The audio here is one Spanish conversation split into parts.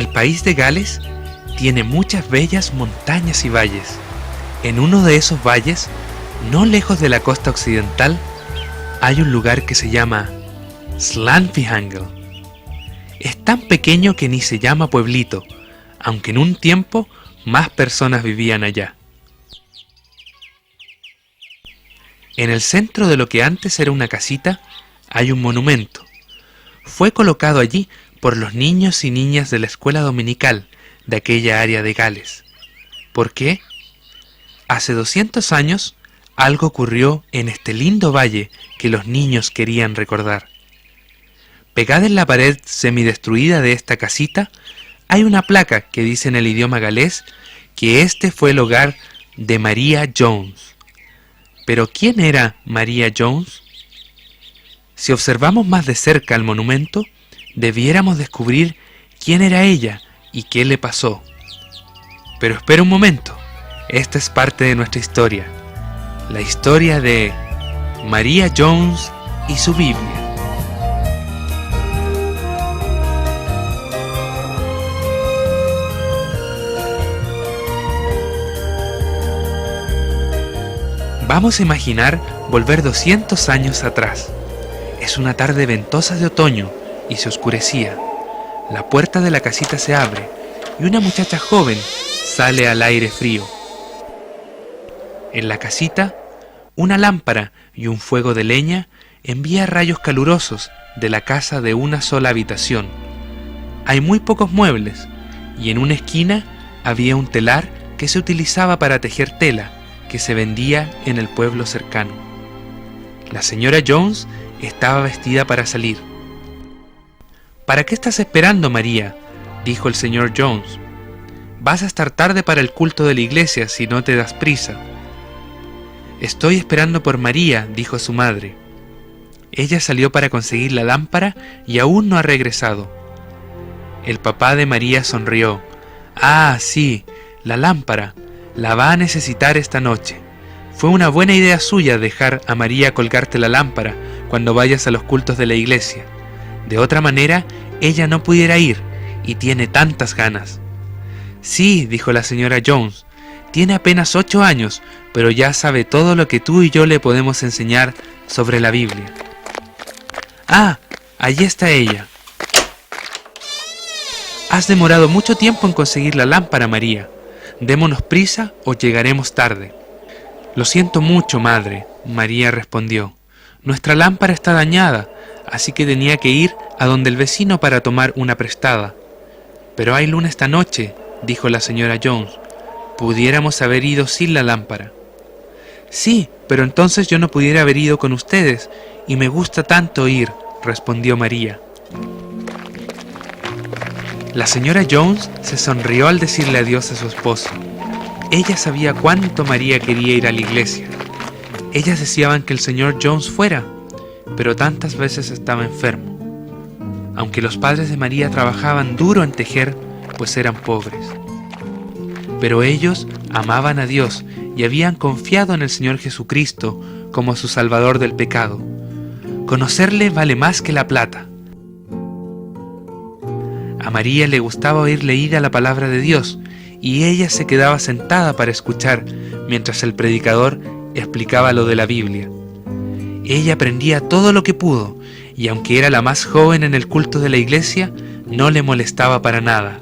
El país de Gales tiene muchas bellas montañas y valles. En uno de esos valles, no lejos de la costa occidental, hay un lugar que se llama Slanfihangel. Es tan pequeño que ni se llama pueblito, aunque en un tiempo más personas vivían allá. En el centro de lo que antes era una casita, hay un monumento. Fue colocado allí por los niños y niñas de la escuela dominical de aquella área de Gales. ¿Por qué? Hace 200 años, algo ocurrió en este lindo valle que los niños querían recordar. Pegada en la pared semidestruida de esta casita, hay una placa que dice en el idioma galés que este fue el hogar de María Jones. ¿Pero quién era María Jones? Si observamos más de cerca el monumento, debiéramos descubrir quién era ella y qué le pasó. Pero espera un momento, esta es parte de nuestra historia, la historia de María Jones y su Biblia. Vamos a imaginar volver 200 años atrás. Es una tarde ventosa de otoño y se oscurecía. La puerta de la casita se abre y una muchacha joven sale al aire frío. En la casita, una lámpara y un fuego de leña envía rayos calurosos de la casa de una sola habitación. Hay muy pocos muebles y en una esquina había un telar que se utilizaba para tejer tela que se vendía en el pueblo cercano. La señora Jones estaba vestida para salir. ¿Para qué estás esperando, María?, dijo el señor Jones. Vas a estar tarde para el culto de la iglesia si no te das prisa. Estoy esperando por María, dijo su madre. Ella salió para conseguir la lámpara y aún no ha regresado. El papá de María sonrió. Ah, sí, la lámpara. La va a necesitar esta noche. Fue una buena idea suya dejar a María colgarte la lámpara cuando vayas a los cultos de la iglesia. De otra manera, ella no pudiera ir, y tiene tantas ganas. Sí, dijo la señora Jones, tiene apenas 8 años, pero ya sabe todo lo que tú y yo le podemos enseñar sobre la Biblia. Ah, allí está ella. Has demorado mucho tiempo en conseguir la lámpara, María. Démonos prisa o llegaremos tarde. Lo siento mucho, madre, María respondió. Nuestra lámpara está dañada, así que tenía que ir a donde el vecino para tomar una prestada. Pero hay luna esta noche, dijo la señora Jones. Pudiéramos haber ido sin la lámpara. Sí, pero entonces yo no pudiera haber ido con ustedes, y me gusta tanto ir, respondió María. La señora Jones se sonrió al decirle adiós a su esposo. Ella sabía cuánto María quería ir a la iglesia. Ellas deseaban que el señor Jones fuera, pero tantas veces estaba enfermo. Aunque los padres de María trabajaban duro en tejer, pues eran pobres. Pero ellos amaban a Dios y habían confiado en el Señor Jesucristo como su Salvador del pecado. Conocerle vale más que la plata. A María le gustaba oír leída la palabra de Dios, y ella se quedaba sentada para escuchar mientras el predicador explicaba lo de la Biblia. Ella aprendía todo lo que pudo, y aunque era la más joven en el culto de la iglesia, no le molestaba para nada.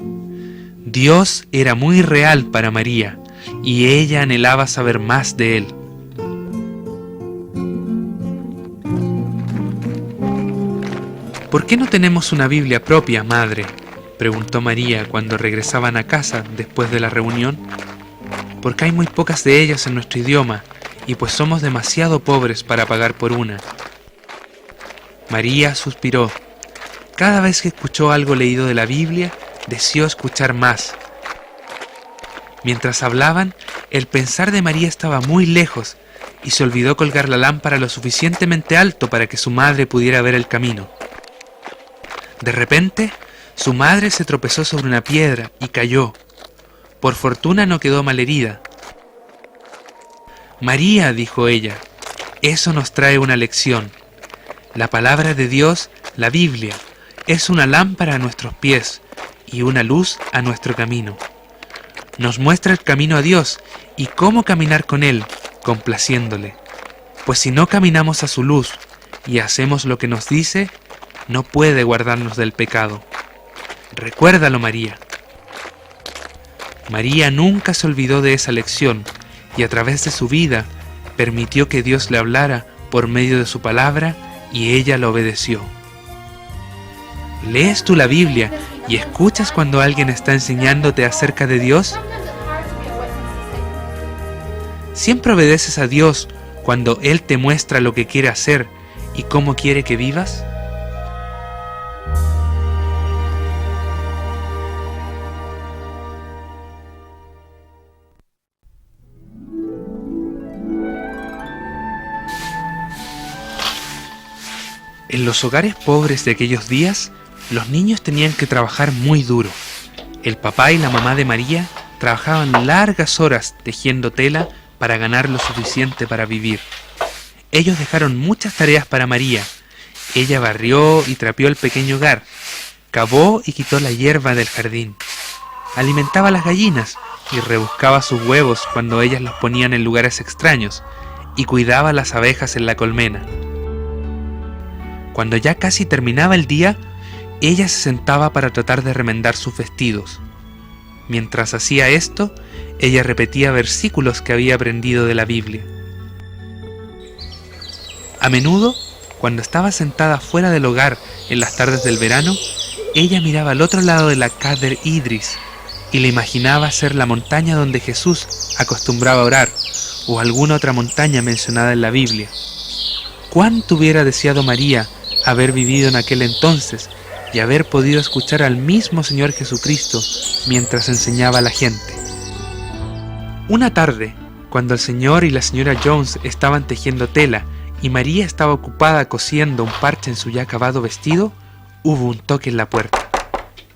Dios era muy real para María, y ella anhelaba saber más de él. ¿Por qué no tenemos una Biblia propia, madre?, preguntó María cuando regresaban a casa después de la reunión. Porque hay muy pocas de ellas en nuestro idioma, y pues somos demasiado pobres para pagar por una. María suspiró. Cada vez que escuchó algo leído de la Biblia, deseó escuchar más. Mientras hablaban, el pensar de María estaba muy lejos, y se olvidó colgar la lámpara lo suficientemente alto para que su madre pudiera ver el camino. De repente, su madre se tropezó sobre una piedra y cayó. Por fortuna no quedó malherida. María, dijo ella, eso nos trae una lección. La palabra de Dios, la Biblia, es una lámpara a nuestros pies y una luz a nuestro camino. Nos muestra el camino a Dios y cómo caminar con Él, complaciéndole. Pues si no caminamos a su luz y hacemos lo que nos dice, no puede guardarnos del pecado. Recuérdalo, María. María nunca se olvidó de esa lección y a través de su vida permitió que Dios le hablara por medio de su palabra y ella lo obedeció. ¿Lees tú la Biblia y escuchas cuando alguien está enseñándote acerca de Dios? ¿Siempre obedeces a Dios cuando Él te muestra lo que quiere hacer y cómo quiere que vivas? En los hogares pobres de aquellos días, los niños tenían que trabajar muy duro. El papá y la mamá de María trabajaban largas horas tejiendo tela para ganar lo suficiente para vivir. Ellos dejaron muchas tareas para María. Ella barrió y trapeó el pequeño hogar, cavó y quitó la hierba del jardín, alimentaba a las gallinas y rebuscaba sus huevos cuando ellas los ponían en lugares extraños, y cuidaba a las abejas en la colmena. Cuando ya casi terminaba el día, ella se sentaba para tratar de remendar sus vestidos. Mientras hacía esto, ella repetía versículos que había aprendido de la Biblia. A menudo, cuando estaba sentada fuera del hogar en las tardes del verano, ella miraba al otro lado de la Kader Idris y le imaginaba ser la montaña donde Jesús acostumbraba a orar, o alguna otra montaña mencionada en la Biblia. ¿Cuánto hubiera deseado María haber vivido en aquel entonces y haber podido escuchar al mismo Señor Jesucristo mientras enseñaba a la gente? Una tarde, cuando el señor y la señora Jones estaban tejiendo tela y María estaba ocupada cosiendo un parche en su ya acabado vestido, hubo un toque en la puerta,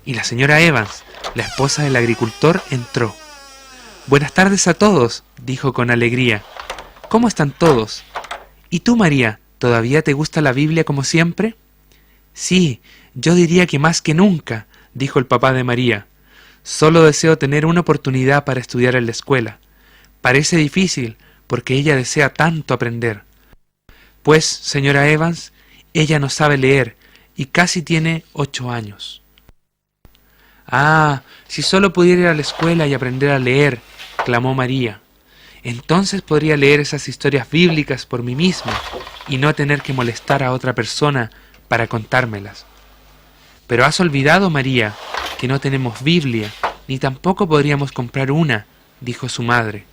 y la señora Evans, la esposa del agricultor, entró. «Buenas tardes a todos», dijo con alegría. «¿Cómo están todos? ¿Y tú, María, todavía te gusta la Biblia como siempre?» «Sí, yo diría que más que nunca», dijo el papá de María. «Solo deseo tener una oportunidad para estudiar en la escuela. Parece difícil, porque ella desea tanto aprender. Pues, señora Evans, ella no sabe leer y casi tiene 8 años. «Ah, si solo pudiera ir a la escuela y aprender a leer», clamó María. «Entonces podría leer esas historias bíblicas por mí misma y no tener que molestar a otra persona para contármelas». «Pero has olvidado, María, que no tenemos Biblia, ni tampoco podríamos comprar una», dijo su madre.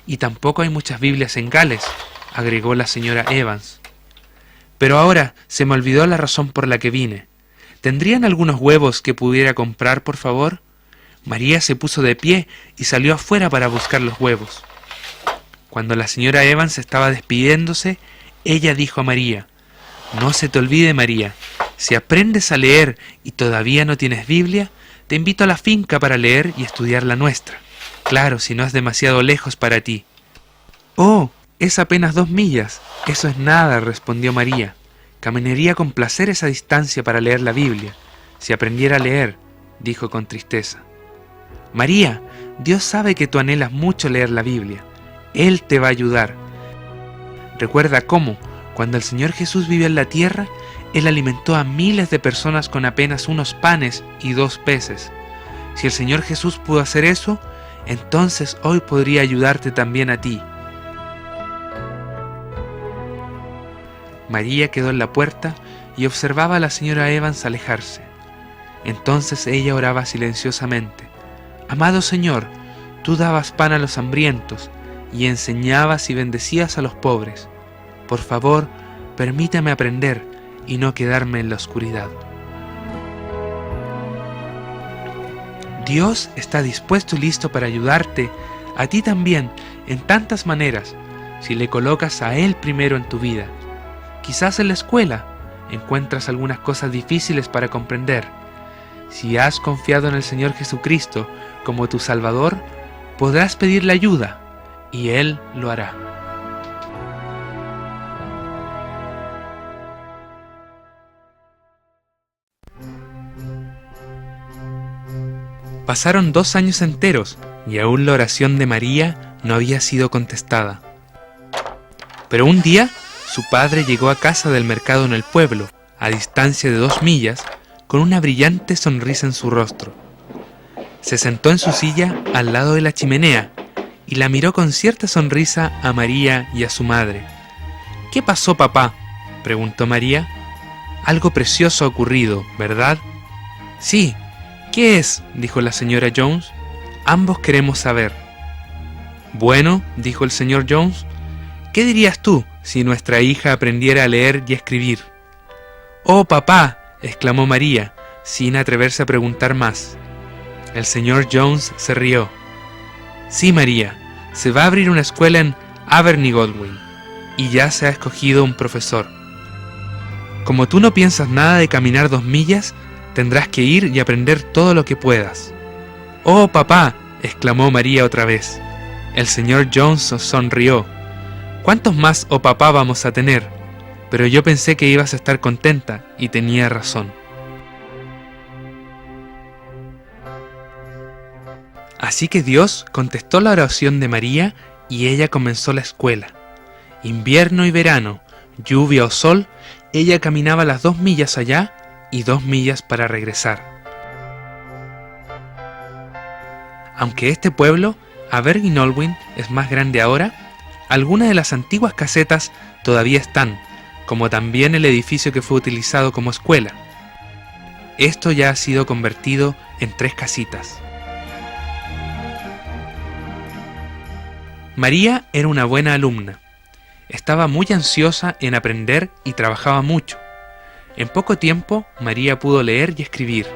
«Y tampoco hay muchas Biblias en Gales», agregó la señora Evans. «Pero ahora se me olvidó la razón por la que vine. ¿Tendrían algunos huevos que pudiera comprar, por favor?» María se puso de pie y salió afuera para buscar los huevos. Cuando la señora Evans estaba despidiéndose, ella dijo a María: «No se te olvide, María, si aprendes a leer y todavía no tienes Biblia, te invito a la finca para leer y estudiar la nuestra. Claro, si no es demasiado lejos para ti». «Oh, es apenas 2 millas. Eso es nada», respondió María. «Caminaría con placer esa distancia para leer la Biblia, si aprendiera a leer», dijo con tristeza. «María, Dios sabe que tú anhelas mucho leer la Biblia. Él te va a ayudar. Recuerda cómo, cuando el Señor Jesús vivió en la tierra, Él alimentó a miles de personas con apenas unos panes y 2 peces. Si el Señor Jesús pudo hacer eso, entonces hoy podría ayudarte también a ti». María quedó en la puerta y observaba a la señora Evans alejarse. Entonces ella oraba silenciosamente: «Amado Señor, tú dabas pan a los hambrientos y enseñabas y bendecías a los pobres. Por favor, permítame aprender y no quedarme en la oscuridad». Dios está dispuesto y listo para ayudarte, a ti también, en tantas maneras, si le colocas a Él primero en tu vida. Quizás en la escuela encuentras algunas cosas difíciles para comprender. Si has confiado en el Señor Jesucristo como tu Salvador, podrás pedirle ayuda y Él lo hará. Pasaron 2 años enteros y aún la oración de María no había sido contestada. Pero un día, su padre llegó a casa del mercado en el pueblo, a distancia de 2 millas, con una brillante sonrisa en su rostro. Se sentó en su silla al lado de la chimenea y la miró con cierta sonrisa a María y a su madre. «¿Qué pasó, papá?», preguntó María. «Algo precioso ha ocurrido, ¿verdad?». «Sí». «¿Qué es?», dijo la señora Jones. «Ambos queremos saber». «Bueno», dijo el señor Jones, «¿qué dirías tú si nuestra hija aprendiera a leer y a escribir?». «¡Oh, papá!», exclamó María, sin atreverse a preguntar más. El señor Jones se rió. «Sí, María, se va a abrir una escuela en Aberny-Godwin, y ya se ha escogido un profesor. Como tú no piensas nada de caminar 2 millas, tendrás que ir y aprender todo lo que puedas». «¡Oh, papá!», exclamó María otra vez. El señor Jones sonrió. «¿Cuántos más oh papá vamos a tener? Pero yo pensé que ibas a estar contenta, y tenía razón». Así que Dios contestó la oración de María y ella comenzó la escuela. Invierno y verano, lluvia o sol, ella caminaba las 2 millas allá y 2 millas para regresar. Aunque este pueblo, Aberny-Godwin, es más grande ahora, algunas de las antiguas casetas todavía están, como también el edificio que fue utilizado como escuela. Esto ya ha sido convertido en 3 casitas. María era una buena alumna. Estaba muy ansiosa en aprender y trabajaba mucho. En poco tiempo, María pudo leer y escribir.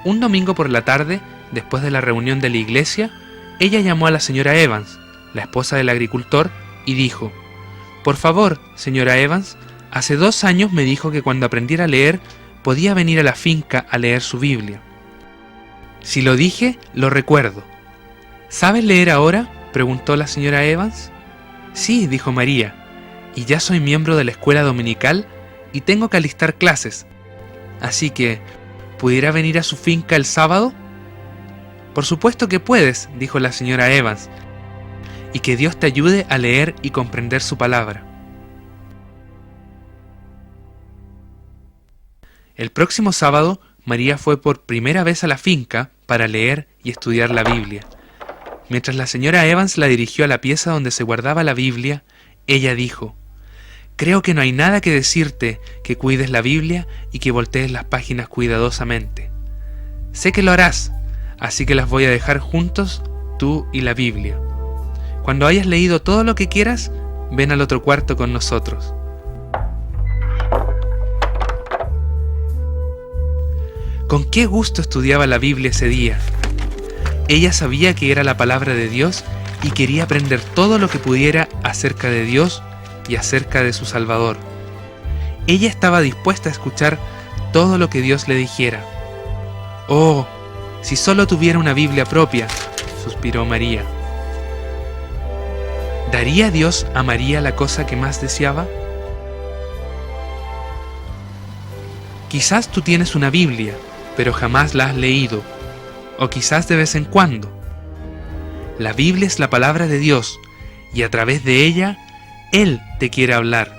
Un domingo por la tarde, después de la reunión de la iglesia, ella llamó a la señora Evans, la esposa del agricultor, y dijo: «Por favor, señora Evans, hace 2 años me dijo que cuando aprendiera a leer podía venir a la finca a leer su Biblia. Si lo dije, lo recuerdo». «¿Sabes leer ahora?», preguntó la señora Evans. «Sí», dijo María, «y ya soy miembro de la escuela dominical y tengo que alistar clases. Así que, ¿pudiera venir a su finca el sábado?». «Por supuesto que puedes», dijo la señora Evans, «y que Dios te ayude a leer y comprender su palabra». El próximo sábado, María fue por primera vez a la finca para leer y estudiar la Biblia. Mientras la señora Evans la dirigió a la pieza donde se guardaba la Biblia, ella dijo: «Creo que no hay nada que decirte que cuides la Biblia y que voltees las páginas cuidadosamente. Sé que lo harás, así que las voy a dejar juntos, tú y la Biblia. Cuando hayas leído todo lo que quieras, ven al otro cuarto con nosotros». Con qué gusto estudiaba la Biblia ese día. Ella sabía que era la palabra de Dios y quería aprender todo lo que pudiera acerca de Dios y acerca de su Salvador. Ella estaba dispuesta a escuchar todo lo que Dios le dijera. «Oh, si solo tuviera una Biblia propia», suspiró María. ¿Daría Dios a María la cosa que más deseaba? Quizás tú tienes una Biblia, pero jamás la has leído, o quizás de vez en cuando. La Biblia es la palabra de Dios, y a través de ella, Él te quiere hablar.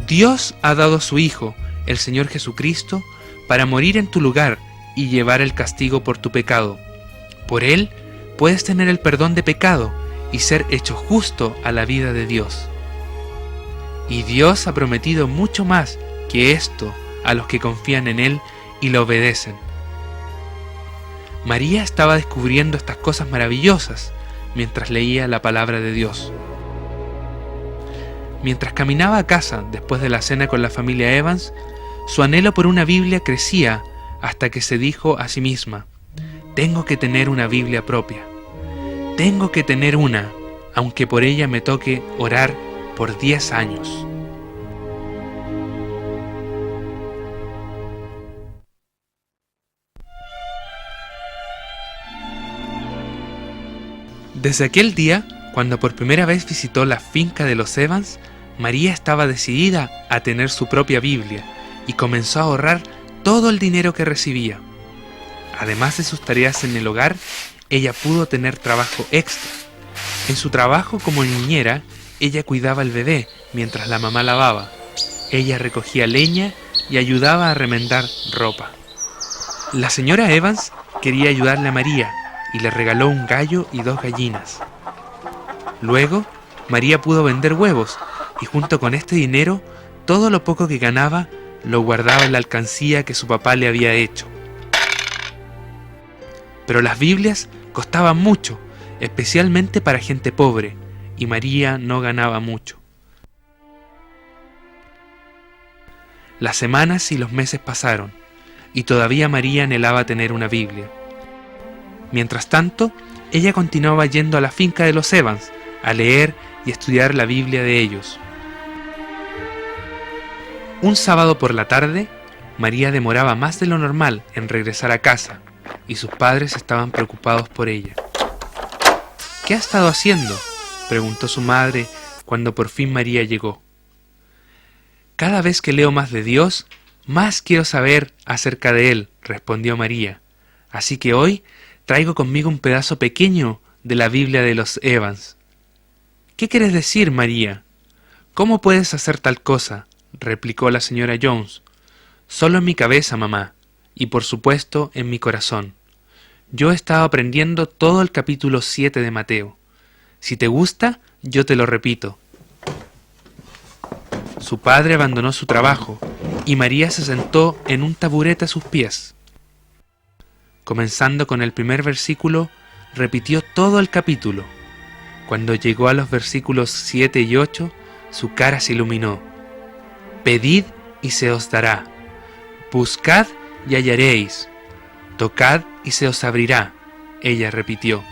Dios ha dado a su Hijo, el Señor Jesucristo, para morir en tu lugar y llevar el castigo por tu pecado. Por Él puedes tener el perdón de pecado y ser hecho justo a la vida de Dios. Y Dios ha prometido mucho más que esto a los que confían en Él y lo obedecen. María estaba descubriendo estas cosas maravillosas mientras leía la palabra de Dios. Mientras caminaba a casa después de la cena con la familia Evans, su anhelo por una Biblia crecía hasta que se dijo a sí misma: «Tengo que tener una Biblia propia. Tengo que tener una, aunque por ella me toque orar por 10 años». Desde aquel día, cuando por primera vez visitó la finca de los Evans, María estaba decidida a tener su propia Biblia y comenzó a ahorrar todo el dinero que recibía. Además de sus tareas en el hogar, ella pudo tener trabajo extra. En su trabajo como niñera, ella cuidaba al bebé mientras la mamá lavaba. Ella recogía leña y ayudaba a remendar ropa. La señora Evans quería ayudarle a María y le regaló un gallo y 2 gallinas. Luego, María pudo vender huevos y junto con este dinero, todo lo poco que ganaba lo guardaba en la alcancía que su papá le había hecho. Pero las Biblias costaban mucho, especialmente para gente pobre, y María no ganaba mucho. Las semanas y los meses pasaron, y todavía María anhelaba tener una Biblia. Mientras tanto, ella continuaba yendo a la finca de los Evans, a leer y estudiar la Biblia de ellos. Un sábado por la tarde, María demoraba más de lo normal en regresar a casa, y sus padres estaban preocupados por ella. ¿Qué ha estado haciendo?, preguntó su madre cuando por fin María llegó. Cada vez que leo más de Dios, más quiero saber acerca de Él, respondió María. Así que hoy traigo conmigo un pedazo pequeño de la Biblia de los Evans. ¿Qué quieres decir, María? ¿Cómo puedes hacer tal cosa?, replicó la señora Jones. Solo en mi cabeza, mamá, y por supuesto en mi corazón. Yo he estado aprendiendo todo el capítulo 7 de Mateo. Si te gusta, yo te lo repito. Su padre abandonó su trabajo y María se sentó en un taburete a sus pies. Comenzando con el primer versículo, repitió todo el capítulo. Cuando llegó a los versículos 7 y 8, su cara se iluminó. Pedid y se os dará. Buscad y hallaréis. Tocad y se os abrirá, ella repitió.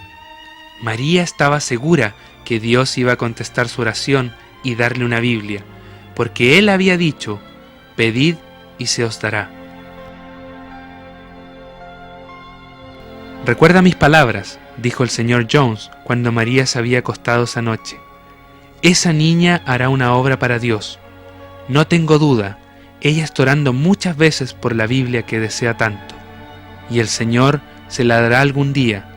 María estaba segura que Dios iba a contestar su oración y darle una Biblia, porque Él había dicho, pedid y se os dará. Recuerda mis palabras, dijo el señor Jones cuando María se había acostado esa noche. Esa niña hará una obra para Dios. No tengo duda, ella está orando muchas veces por la Biblia que desea tanto. Y el Señor se la dará algún día.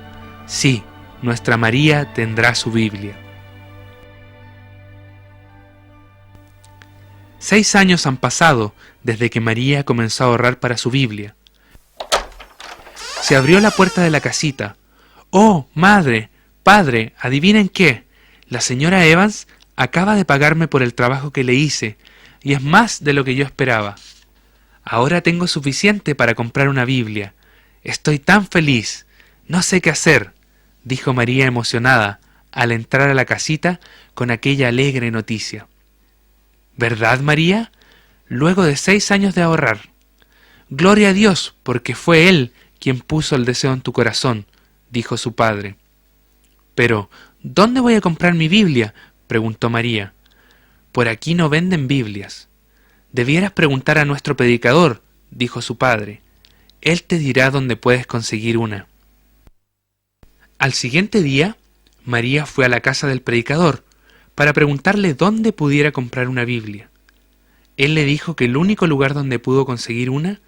Sí, nuestra María tendrá su Biblia. 6 años han pasado desde que María comenzó a ahorrar para su Biblia. Se abrió la puerta de la casita. ¡Oh, madre, padre, adivinen qué! La señora Evans acaba de pagarme por el trabajo que le hice, y es más de lo que yo esperaba. Ahora tengo suficiente para comprar una Biblia. Estoy tan feliz. No sé qué hacer, dijo María emocionada al entrar a la casita con aquella alegre noticia. ¿Verdad, María? Luego de 6 años de ahorrar. Gloria a Dios, porque fue Él quien puso el deseo en tu corazón, dijo su padre. Pero, ¿dónde voy a comprar mi Biblia?, preguntó María. Por aquí no venden Biblias. Debieras preguntar a nuestro predicador, dijo su padre. Él te dirá dónde puedes conseguir una. Al siguiente día, María fue a la casa del predicador para preguntarle dónde pudiera comprar una Biblia. Él le dijo que el único lugar donde pudo conseguir una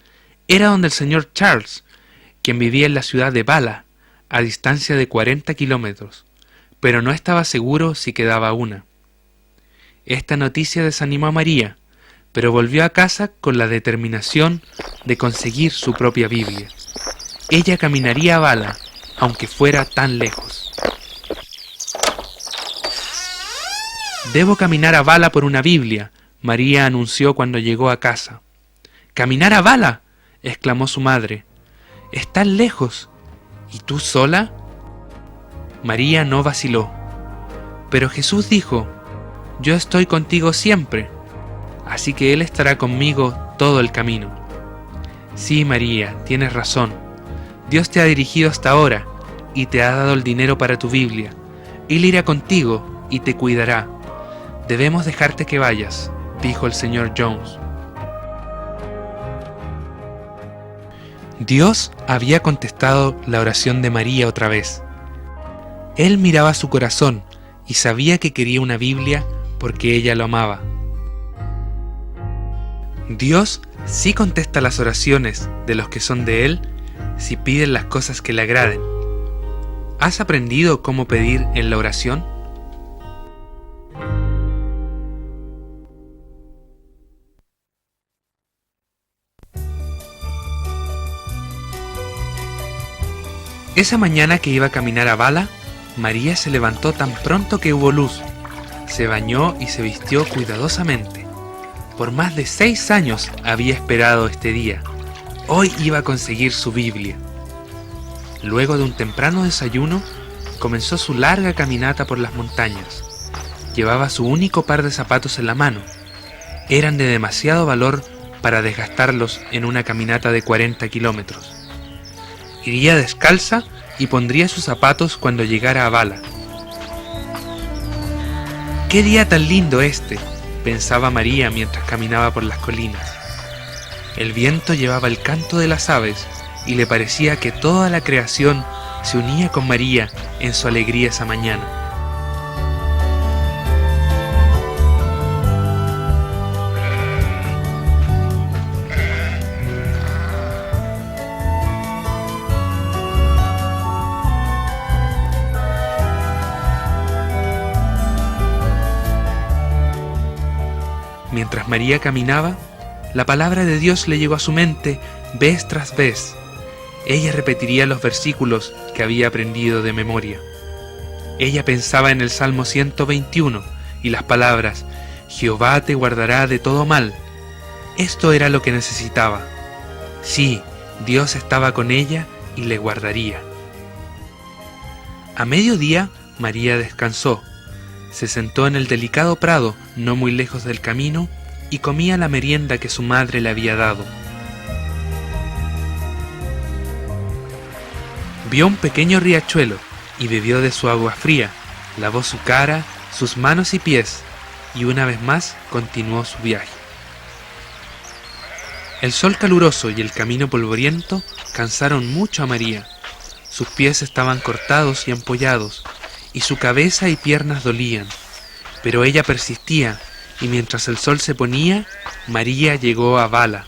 era donde el señor Charles, quien vivía en la ciudad de Bala, a distancia de 40 kilómetros, pero no estaba seguro si quedaba una. Esta noticia desanimó a María, pero volvió a casa con la determinación de conseguir su propia Biblia. Ella caminaría a Bala, aunque fuera tan lejos. «Debo caminar a Bala por una Biblia», María anunció cuando llegó a casa. «¿Caminar a Bala?», exclamó su madre. «Es tan lejos. ¿Y tú sola?». María no vaciló. Pero Jesús dijo, «Yo estoy contigo siempre, así que Él estará conmigo todo el camino». Sí, María, tienes razón. Dios te ha dirigido hasta ahora y te ha dado el dinero para tu Biblia. Él irá contigo y te cuidará. Debemos dejarte que vayas, dijo el señor Jones. Dios había contestado la oración de María otra vez. Él miraba su corazón y sabía que quería una Biblia porque ella lo amaba. Dios sí contesta las oraciones de los que son de Él si piden las cosas que le agraden. ¿Has aprendido cómo pedir en la oración? Esa mañana que iba a caminar a Bala, María se levantó tan pronto que hubo luz. Se bañó y se vistió cuidadosamente. Por más de 6 años había esperado este día. Hoy iba a conseguir su Biblia. Luego de un temprano desayuno, comenzó su larga caminata por las montañas. Llevaba su único par de zapatos en la mano. Eran de demasiado valor para desgastarlos en una caminata de 40 kilómetros. Iría descalza y pondría sus zapatos cuando llegara a Bala. ¡Qué día tan lindo este!, pensaba María mientras caminaba por las colinas. El viento llevaba el canto de las aves y le parecía que toda la creación se unía con María en su alegría esa mañana. Mientras María caminaba, la palabra de Dios le llegó a su mente vez tras vez. Ella repetiría los versículos que había aprendido de memoria. Ella pensaba en el Salmo 121 y las palabras: Jehová te guardará de todo mal. Esto era lo que necesitaba. Sí, Dios estaba con ella y le guardaría. A mediodía, María descansó. Se sentó en el delicado prado, no muy lejos del camino, y comía la merienda que su madre le había dado. Vio un pequeño riachuelo y bebió de su agua fría, lavó su cara, sus manos y pies, y una vez más continuó su viaje. El sol caluroso y el camino polvoriento cansaron mucho a María. Sus pies estaban cortados y ampollados, y su cabeza y piernas dolían, pero ella persistía, y mientras el sol se ponía, María llegó a Bala.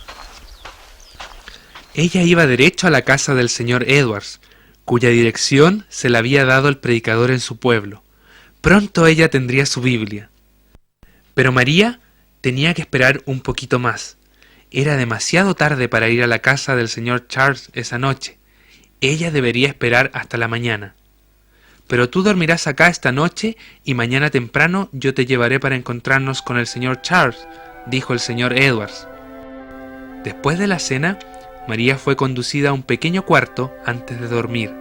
Ella iba derecho a la casa del señor Edwards, cuya dirección se la había dado el predicador en su pueblo. Pronto ella tendría su Biblia. Pero María tenía que esperar un poquito más. Era demasiado tarde para ir a la casa del señor Charles esa noche. Ella debería esperar hasta la mañana. Pero tú dormirás acá esta noche y mañana temprano yo te llevaré para encontrarnos con el señor Charles, dijo el señor Edwards. Después de la cena, María fue conducida a un pequeño cuarto antes de dormir.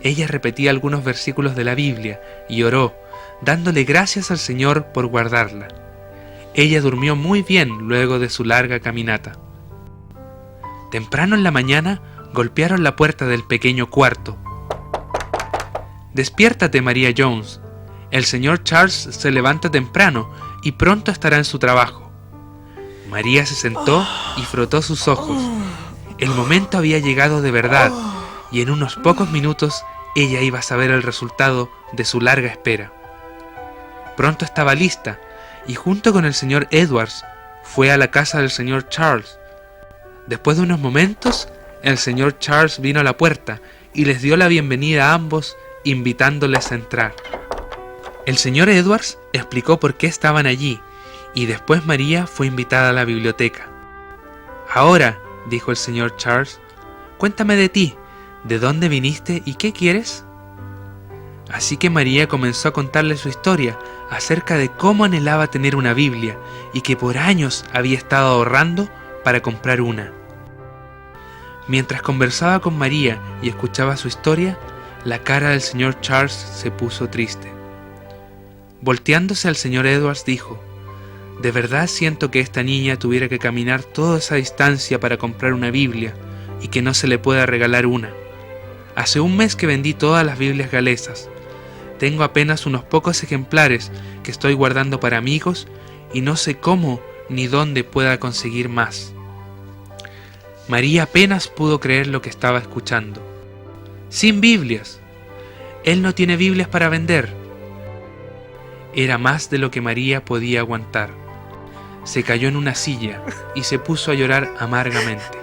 Ella repetía algunos versículos de la Biblia y oró, dándole gracias al Señor por guardarla. Ella durmió muy bien luego de su larga caminata. Temprano en la mañana golpearon la puerta del pequeño cuarto. «Despiértate, María Jones. El señor Charles se levanta temprano y pronto estará en su trabajo». María se sentó y frotó sus ojos. El momento había llegado de verdad, y en unos pocos minutos ella iba a saber el resultado de su larga espera. Pronto estaba lista, y junto con el señor Edwards fue a la casa del señor Charles. Después de unos momentos, el señor Charles vino a la puerta y les dio la bienvenida a ambos, invitándoles a entrar. El señor Edwards explicó por qué estaban allí, y después María fue invitada a la biblioteca. «Ahora», dijo el señor Charles, «cuéntame de ti, ¿de dónde viniste y qué quieres?». Así que María comenzó a contarle su historia acerca de cómo anhelaba tener una Biblia y que por años había estado ahorrando para comprar una. Mientras conversaba con María y escuchaba su historia, la cara del señor Charles se puso triste. Volteándose al señor Edwards dijo: «De verdad siento que esta niña tuviera que caminar toda esa distancia para comprar una Biblia y que no se le pueda regalar una. Hace un mes que vendí todas las Biblias galesas. Tengo apenas unos pocos ejemplares que estoy guardando para amigos y no sé cómo ni dónde pueda conseguir más». María apenas pudo creer lo que estaba escuchando. «Sin Biblias. Él no tiene Biblias para vender». Era más de lo que María podía aguantar. se cayó en una silla y se puso a llorar amargamente.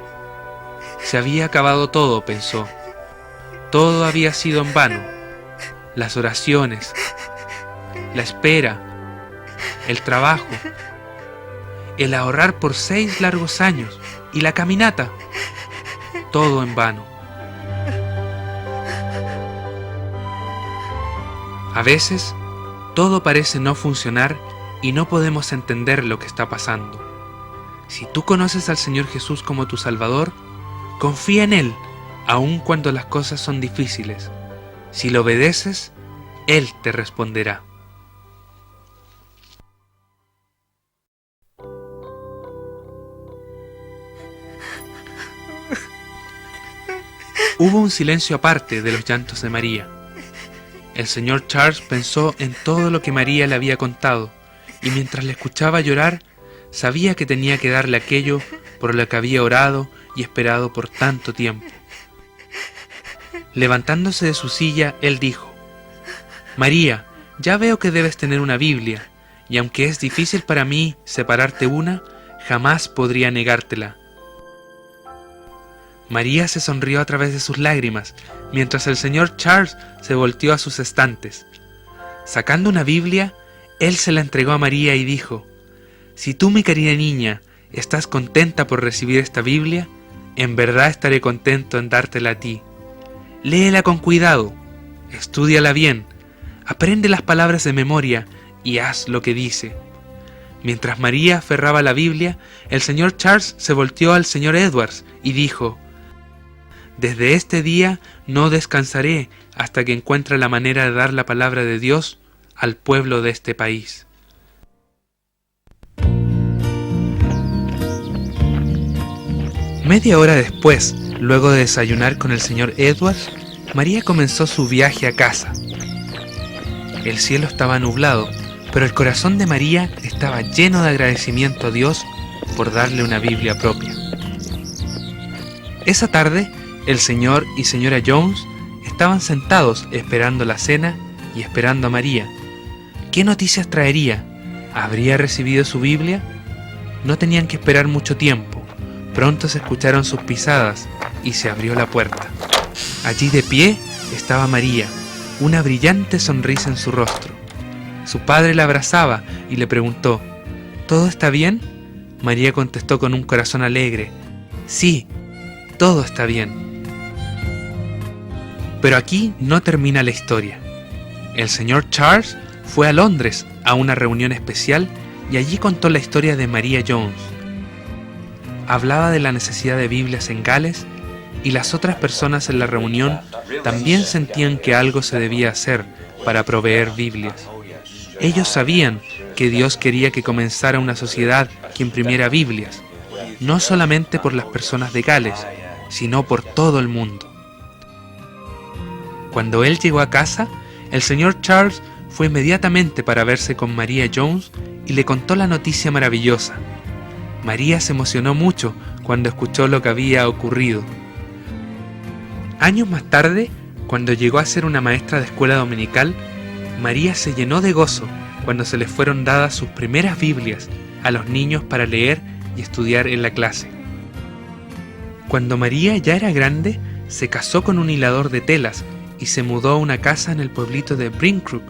Se había acabado todo, pensó. Todo había sido en vano. Las oraciones, la espera, el trabajo, el ahorrar por 6 largos años y la caminata. Todo en vano. A veces, todo parece no funcionar y no podemos entender lo que está pasando. Si tú conoces al Señor Jesús como tu Salvador, confía en Él, aun cuando las cosas son difíciles. Si lo obedeces, Él te responderá. Hubo un silencio aparte de los llantos de María. El señor Charles pensó en todo lo que María le había contado, y mientras le escuchaba llorar, sabía que tenía que darle aquello por lo que había orado y esperado por tanto tiempo. Levantándose de su silla, él dijo: «María, ya veo que debes tener una Biblia, y aunque es difícil para mí separarte una, jamás podría negártela». María se sonrió a través de sus lágrimas, mientras el señor Charles se volteó a sus estantes. Sacando una Biblia, él se la entregó a María y dijo: «Si tú, mi querida niña, estás contenta por recibir esta Biblia, en verdad estaré contento en dártela a ti. Léela con cuidado, estúdiala bien, aprende las palabras de memoria y haz lo que dice». Mientras María aferraba la Biblia, el señor Charles se volteó al señor Edwards y dijo: «Desde este día no descansaré hasta que encuentre la manera de dar la palabra de Dios al pueblo de este país». Media hora después, luego de desayunar con el señor Edwards, María comenzó su viaje a casa. El cielo estaba nublado, pero el corazón de María estaba lleno de agradecimiento a Dios por darle una Biblia propia. Esa tarde, el señor y señora Jones estaban sentados esperando la cena y esperando a María. ¿Qué noticias traería? ¿Habría recibido su Biblia? No tenían que esperar mucho tiempo. Pronto se escucharon sus pisadas y se abrió la puerta. Allí de pie estaba María, una brillante sonrisa en su rostro. Su padre la abrazaba y le preguntó: ¿todo está bien? María contestó con un corazón alegre: «Sí, todo está bien». Pero aquí no termina la historia. El señor Charles fue a Londres a una reunión especial y allí contó la historia de María Jones. Hablaba de la necesidad de Biblias en Gales y las otras personas en la reunión también sentían que algo se debía hacer para proveer Biblias. Ellos sabían que Dios quería que comenzara una sociedad que imprimiera Biblias, no solamente por las personas de Gales, sino por todo el mundo. Cuando él llegó a casa, el señor Charles fue inmediatamente para verse con María Jones y le contó la noticia maravillosa. María se emocionó mucho cuando escuchó lo que había ocurrido. Años más tarde, cuando llegó a ser una maestra de escuela dominical, María se llenó de gozo cuando se les fueron dadas sus primeras Biblias a los niños para leer y estudiar en la clase. Cuando María ya era grande, se casó con un hilador de telas y se mudó a una casa en el pueblito de Brinkcrook,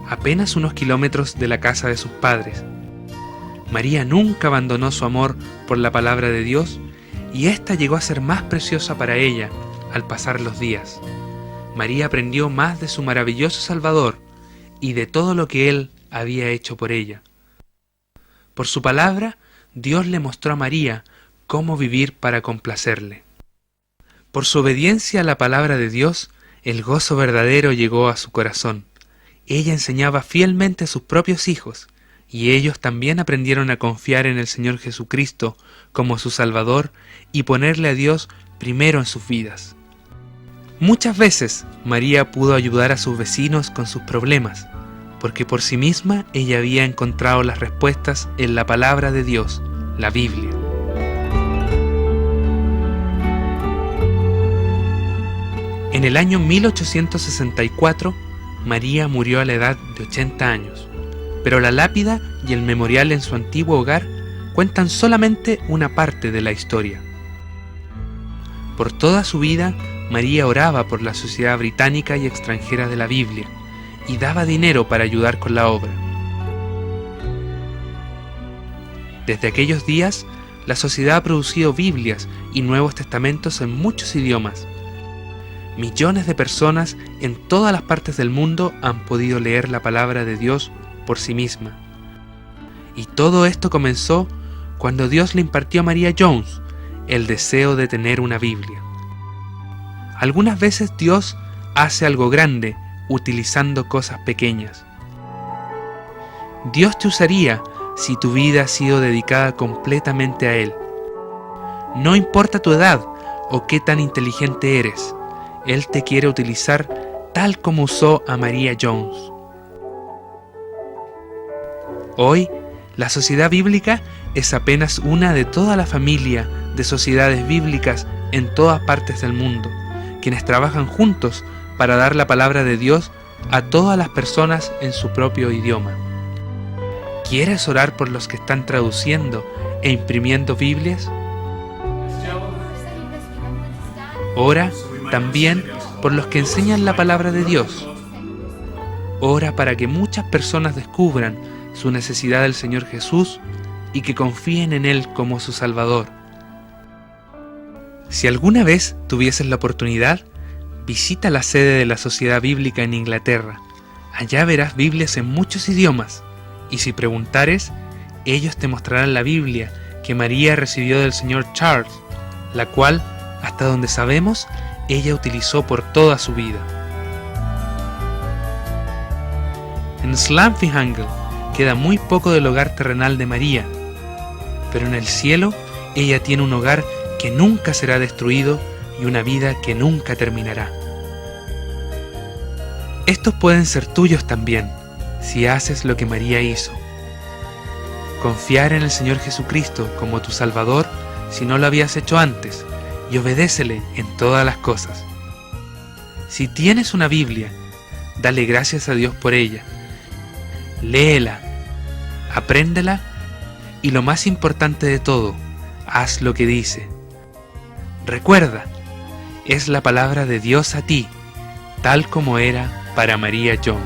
apenas unos kilómetros de la casa de sus padres. María nunca abandonó su amor por la palabra de Dios y ésta llegó a ser más preciosa para ella al pasar los días. María aprendió más de su maravilloso Salvador y de todo lo que Él había hecho por ella. Por su palabra, Dios le mostró a María cómo vivir para complacerle. Por su obediencia a la palabra de Dios, el gozo verdadero llegó a su corazón. Ella enseñaba fielmente a sus propios hijos, y ellos también aprendieron a confiar en el Señor Jesucristo como su Salvador y ponerle a Dios primero en sus vidas. Muchas veces María pudo ayudar a sus vecinos con sus problemas, porque por sí misma ella había encontrado las respuestas en la palabra de Dios, la Biblia. En el año 1864, María murió a la edad de 80 años, pero la lápida y el memorial en su antiguo hogar cuentan solamente una parte de la historia. Por toda su vida, María oraba por la Sociedad Británica y Extranjera de la Biblia y daba dinero para ayudar con la obra. Desde aquellos días, la sociedad ha producido Biblias y Nuevos Testamentos en muchos idiomas. Millones de personas en todas las partes del mundo han podido leer la palabra de Dios por sí misma. Y todo esto comenzó cuando Dios le impartió a María Jones el deseo de tener una Biblia. Algunas veces Dios hace algo grande utilizando cosas pequeñas. Dios te usaría si tu vida ha sido dedicada completamente a Él. No importa tu edad o qué tan inteligente eres, Él te quiere utilizar tal como usó a María Jones. Hoy, la Sociedad Bíblica es apenas una de toda la familia de sociedades bíblicas en todas partes del mundo, quienes trabajan juntos para dar la palabra de Dios a todas las personas en su propio idioma. ¿Quieres orar por los que están traduciendo e imprimiendo Biblias? Ora también por los que enseñan la palabra de Dios. Ora para que muchas personas descubran su necesidad del Señor Jesús y que confíen en Él como su Salvador. Si alguna vez tuvieses la oportunidad, visita la sede de la Sociedad Bíblica en Inglaterra. Allá verás Biblias en muchos idiomas, y si preguntares, ellos te mostrarán la Biblia que María recibió del Señor Charles, la cual, hasta donde sabemos, ella utilizó por toda su vida. En Slanfinhangle queda muy poco del hogar terrenal de María, pero en el cielo ella tiene un hogar que nunca será destruido y una vida que nunca terminará. Estos pueden ser tuyos también, si haces lo que María hizo. Confiar en el Señor Jesucristo como tu Salvador si no lo habías hecho antes, y obedécele en todas las cosas. Si tienes una Biblia, dale gracias a Dios por ella. Léela, apréndela y lo más importante de todo, haz lo que dice. Recuerda, es la palabra de Dios a ti, tal como era para María Jones.